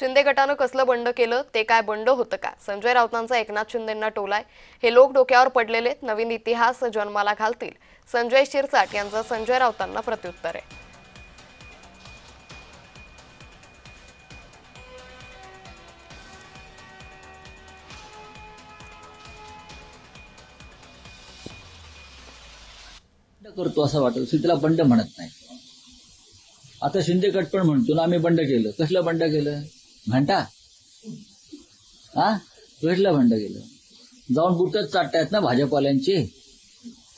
शिंदे गटानं कसलं बंड केलं ते काय बंड होतं का? संजय राऊतांचा एकनाथ शिंदेंना टोलाय. हे लोक डोक्यावर पडलेले नवीन इतिहास जन्माला घालतील. संजय शिरसाट यांचं संजय राऊतांना प्रत्युत्तर आहे. करतो असं वाटत तिला बंड म्हणत नाही. आता शिंदे गट पण म्हणतो ना आम्ही बंड केलं. कसलं बंड केलं? घंटा हा कसलं बंड केलं? जाऊन बुटच चाटतायत ना भाजपवाल्यांची.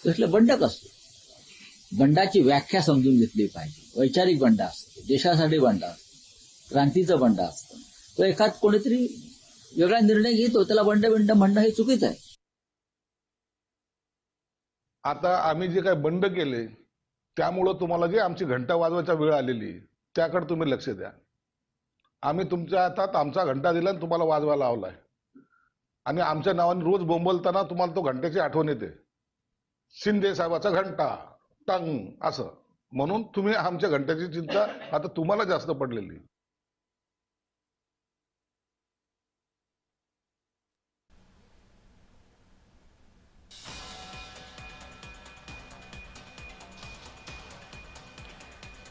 कसलं बंड कसं? बंडाची व्याख्या समजून घेतली पाहिजे. वैचारिक बंड असतं, देशासाठी बंड असतं, क्रांतीचं बंड असतं. तो एखाद कोणीतरी वेगळा निर्णय घेतो त्याला बंड म्हणणं हे चुकीचं आहे. आता आम्ही जे काही बंड केले त्यामुळं तुम्हाला जे आमची घंटा वाजवायची वेळ आलेली त्याकडे तुम्ही लक्ष द्या. आम्ही तुमच्या हातात आमचा घंटा दिला आणि तुम्हाला वाजवायला लावलाय आणि आमच्या नावाने रोज बोंबलताना तुम्हाला तो घंट्याची आठवण येते. शिंदे साहेबाचा घंटा टंग असं म्हणून तुम्ही आमच्या घंट्याची चिंता आता तुम्हाला जास्त पडलेली.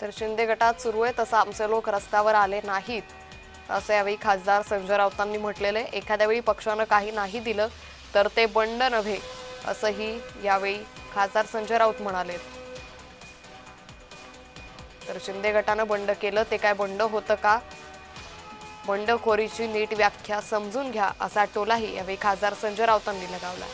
तर शिंदे गटात सुरू आहे तसं आमचे लोक रस्त्यावर आले नाहीत असं यावेळी खासदार संजय राऊतांनी म्हटलेलं आहे. एखाद्या वेळी पक्षानं काही नाही दिलं तर ते बंड नव्हे असंही यावेळी खासदार संजय राऊत म्हणाले. तर शिंदे गटानं बंड केलं ते काय बंड होतं का? बंडखोरीची नीट व्याख्या समजून घ्या असा टोलाही यावेळी खासदार संजय राऊतांनी लगावला.